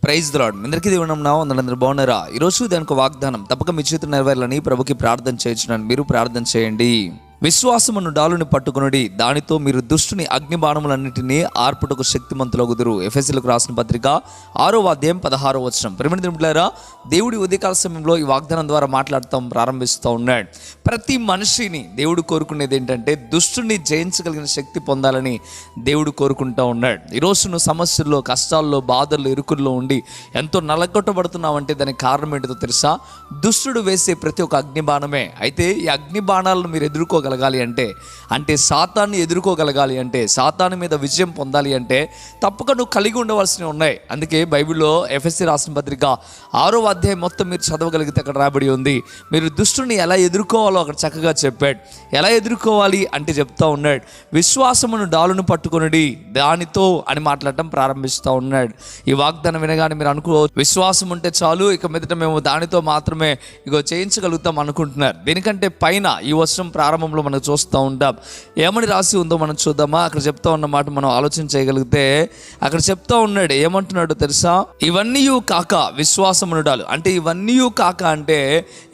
Praise the lord. అందరికీ దేవుని నామమున అందరూ బాగున్నారా? ఈరోజు దానికి వాగ్దానం తప్పక మీ చేతులు నెరవేరాలని ప్రభుకి ప్రార్థన చేయించున్నాను. మీరు ప్రార్థన చేయండి. విశ్వాసమును డాలుని పట్టుకొనుడి, దానితో మీరు దుష్టుని అగ్నిబాణములన్నిటినీ ఆర్పుటకు శక్తిమంతులగుదురు. ఎఫెసీయులకు రాసిన పత్రిక 6వ అధ్యాయం 16వ వచనం. ప్రియమైన దేవుడి ఉదయకాల సమయంలో ఈ వాగ్దానం ద్వారా మాట్లాడతాం ప్రారంభిస్తూ ఉన్నాడు. ప్రతి మనిషిని దేవుడు కోరుకునేది ఏంటంటే దుష్టుని జయించగలిగిన శక్తి పొందాలని దేవుడు కోరుకుంటూ ఉన్నాడు. ఈరోజు నువ్వు సమస్యల్లో, కష్టాల్లో, బాధల్లో, ఇరుకుల్లో ఉండి ఎంతో నలగొట్టబడుతున్నావంటే దానికి కారణం ఏంటో తెలుసా? దుష్టుడు వేసే ప్రతి ఒక్క అగ్నిబాణమే. అయితే ఈ అగ్నిబాణాలను మీరు ఎదుర్కోగలగాలి అంటే సాతాన్ని ఎదుర్కోగలగాలి అంటే, సాతాను మీద విజయం పొందాలి అంటే తప్పక నువ్వు కలిగి ఉండవలసినవి ఉన్నాయి. అందుకే బైబిల్లో ఎఫెసీ రాసిన పత్రిక 6వ అధ్యాయం మొత్తం మీరు చదవగలిగితే అక్కడ రాబడి ఉంది. మీరు దుష్టుని ఎలా ఎదుర్కోవాలో అక్కడ చక్కగా చెప్పాడు. ఎలా ఎదుర్కోవాలి అంటే చెప్తా ఉన్నాడు, విశ్వాసమును డాలును పట్టుకొనుడి, దానితో అని మాట్లాడటం ప్రారంభిస్తూ ఉన్నాడు. ఈ వాగ్దానం వినగానే మీరు అనుకోవచ్చు, విశ్వాసం ఉంటే చాలు, ఇక మీదట మేము దానితో మాత్రమే చేయించగలుగుతాం అనుకుంటున్నారు. దీనికంటే పైన ఈ వర్షం ప్రారంభంలో మనం చూస్తూ ఉంటాం. ఏమని రాసి ఉందో మనం చూద్దామా? అక్కడ చెప్తా ఉన్నమాట మనం ఆలోచన చేయగలిగితే అక్కడ చెప్తా ఉన్నాడు. ఏమంటున్నాడు తెలుసా? ఇవన్నీ కాక విశ్వాసమునుడాలు అంటే, ఇవన్నీ కాక అంటే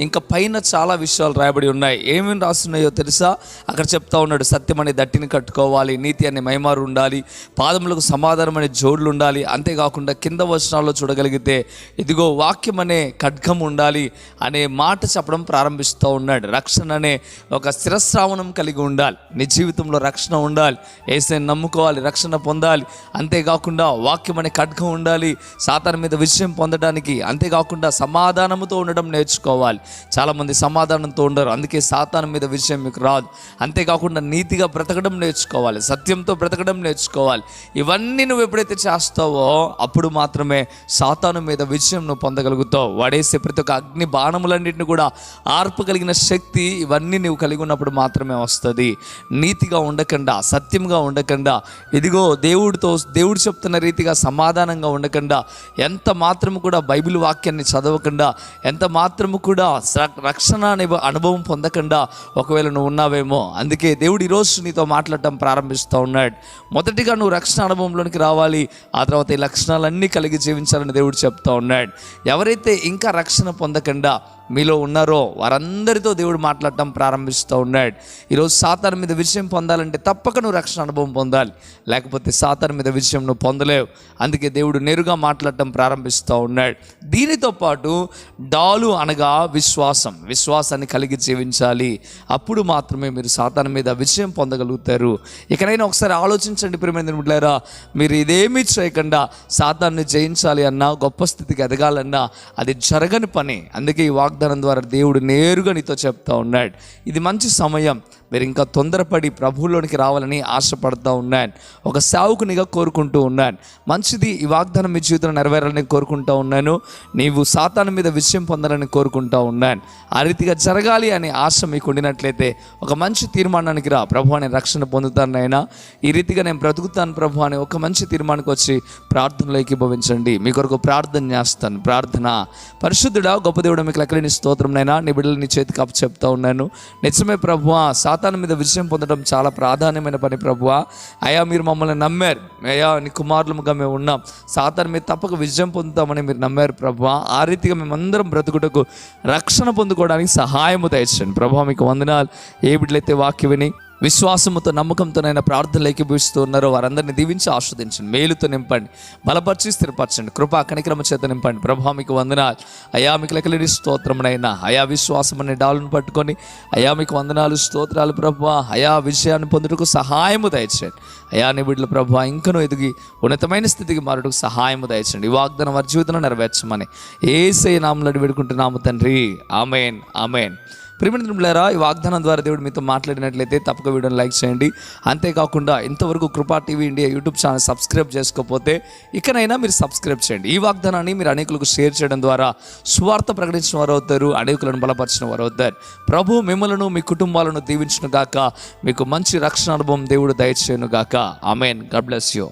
ఇంకా పైన చాలా విషయాలు రాయబడి ఉన్నాయి. ఏమేమి రాస్తున్నాయో తెలుసా? అక్కడ చెప్తా ఉన్నాడు, సత్యం అనే దట్టిని కట్టుకోవాలి, నీతి అనే మైమారు ఉండాలి, పాదములకు సమాధానం అనే జోడులు ఉండాలి. అంతేకాకుండా కింద వచనాల్లో చూడగలిగితే ఇదిగో వాక్యం అనే ఖడ్గం ఉండాలి అనే మాట చెప్పడం ప్రారంభిస్తూ ఉన్నాడు. రక్షణ అనే ఒక శిరస్రావణం కలిగి ఉండాలి. నీ జీవితంలో రక్షణ ఉండాలి, యేసుని నమ్ముకోవాలి, రక్షణ పొందాలి. అంతేకాకుండా వాక్యం అనే ఖడ్గం ఉండాలి సాతాను మీద విజయం పొందడానికి. అంతేకాకుండా సమాధానంతో ఉండడం నేర్చుకోవాలి. చాలామంది సమాధానంతో ఉండరు, అందుకే సాతాను మీద విజయం మీకు రాదు. అంతేకాకుండా నీతిగా బ్రతకడం నేర్చుకోవాలి, సత్యంతో బ్రతకడం నేర్చుకోవాలి. ఇవన్నీ నువ్వు ఎప్పుడైతే చేస్తావో అప్పుడు మాత్రమే సాతాను మీద విజయం నువ్వు పొందగలుగుతావు. వాడేసే ప్రతి ఒక్క అగ్ని బాణములన్నింటిని కూడా ఆర్పగలిగిన శక్తి ఇవన్నీ నువ్వు కలిగి ఉన్నప్పుడు మాత్రమే వస్తుంది. నీతిగా ఉండకుండా, సత్యంగా ఉండకుండా, ఇదిగో దేవుడు చెప్తున్న రీతిగా సమాధానంగా ఉండకుండా, ఎంత మాత్రము కూడా బైబిల్ వాక్యాన్ని చదవకుండా, ఎంత మాత్రము కూడా రక్షణ అనే అనుభవం పొందకుండా ఒకవేళ నువ్వు ఉన్నావేమో. అందుకే దేవుడు ఈరోజు నీతో మాట్లాడటం ప్రారంభిస్తూ ఉన్నాడు. మొదటిగా నువ్వు రక్షణ అనుభవంలోనికి రావాలి, ఆ తర్వాత ఈ లక్షణాలన్నీ కలిగి జీవించాలని దేవుడు చెప్తా ఉన్నాడు. ఎవరైతే ఇంకా రక్షణ పొందకుండా మీలో ఉన్నారో వారందరితో దేవుడు మాట్లాడటం ప్రారంభిస్తూ ఉన్నాడు. ఈరోజు సాతాను మీద విజయం పొందాలంటే తప్పక నువ్వు రక్షణ అనుభవం పొందాలి, లేకపోతే సాతాను మీద విజయం నువ్వు పొందలేవు. అందుకే దేవుడు నేరుగా మాట్లాడటం ప్రారంభిస్తూ ఉన్నాడు. దీనితో పాటు డాలు అనగా విశ్వాసాన్ని కలిగి జీవించాలి. అప్పుడు మాత్రమే మీరు సాతాను మీద విజయం పొందగలుగుతారు. ఇకనైనా ఒకసారి ఆలోచించండి ప్రియమైన బిడ్డలారా, మీరు ఇదేమీ చేయకుండా సాతాన్ని జయించాలి అన్నా, గొప్ప స్థితికి ఎదగాలన్నా అది జరగని పని. అందుకే ఈ వాగ్దానం ద్వారా దేవుడు నేరుగా నీతో చెప్తా ఉన్నాడు. ఇది మంచి సమయం, మీరు ఇంకా తొందరపడి ప్రభువులోనికి రావాలని ఆశపడుతూ ఉన్నాను. ఒక సేవకునిగా కోరుకుంటూ ఉన్నాను. మంచిది, ఈ వాగ్దానం మీ జీవితంలో నెరవేరాలని కోరుకుంటూ ఉన్నాను. నీవు సాతాను మీద విజయం పొందాలని కోరుకుంటూ ఉన్నాను. ఆ రీతిగా జరగాలి అనే ఆశ మీకు ఉండినట్లయితే ఒక మంచి తీర్మానానికి రా. ప్రభు నేను రక్షణ పొందుతాను నాయనా, ఈ రీతిగా నేను బ్రతుకుతాను ప్రభు అని ఒక మంచి తీర్మానానికి వచ్చి ప్రార్థనలో ఏకీభవించండి. మీ కొరకు ప్రార్థన చేస్తాను. ప్రార్థన. పరిశుద్ధుడా, గొప్ప దేవుడా, మీకు లెక్కలేని స్తోత్రం నైనా. నీ బిడ్డలు నీ చేతికి అప్పు చెప్తా ఉన్నాను. నిజమే ప్రభువా, సాతాను మీద విజయం పొందడం చాలా ప్రాధాన్యమైన పని ప్రభువా. అయ్యా మీరు మమ్మల్ని నమ్మారు, అయ్యా నీ కుమారులుగా మేము ఉన్నాం, సాతాను మీద తప్పక విజయం పొందుతామని మీరు నమ్మారు ప్రభువా. ఆ రీతిగా మేమందరం బ్రతుకుటకు, రక్షణ పొందుకోవడానికి సహాయము దయచేయండి ప్రభువా. మీకు వందనాలు. ఏ బిడ్డలైతే వాక్యం విని విశ్వాసముతో, నమ్మకంతోనైనా ప్రార్థనలు ఏకీభవిస్తూ ఉన్నారో వారందరినీ దీవించి ఆస్వాదించండి. మేలుతో నింపండి, బలపరిచి స్థిరపరచండి, కృపా కనికరమ చేత నింపండి ప్రభువా. మీకు వందనాలు అయ్యా. మీకు లెక్కలేని స్తోత్రమునైనా అయా. విశ్వాసం అనే డాలును పట్టుకొని అయా మీకు వందనాలు, స్తోత్రాలు ప్రభువా. అయా విజయాన్ని పొందుటకు సహాయము దయచేయండి అయా. నీ బిడ్డలు ప్రభువా ఇంకనూ ఎదిగి ఉన్నతమైన స్థితికి మారుటకు సహాయము దయచేయండి. ఈ వాగ్దానం వారి జీవితంలో నెరవేర్చమని యేసయ్య నామములో వేడుకుంటున్నాము తండ్రి. ఆమేన్, ఆమేన్. ప్రియమిత్రులారా, ఈ వాగ్దానం ద్వారా దేవుడు మీతో మాట్లాడినట్లయితే తప్పక వీడియోని లైక్ చేయండి. అంతేకాకుండా ఇంతవరకు కృపా TV India YouTube channel subscribe చేసుకోకపోతే ఇకనైనా మీరు సబ్స్క్రైబ్ చేయండి. ఈ వాగ్దానాన్ని మీరు అనేకులకు షేర్ చేయడం ద్వారా సువార్త ప్రకటించిన వారు అవుతారు, అనేకులను బలపరిచిన వారు అవుతారు. ప్రభు మిమ్మలను, మీ కుటుంబాలను దీవించును గాక. మీకు మంచి రక్షణ అనుభవం దేవుడు దయచేయును గాక. ఆమేన్. God bless you.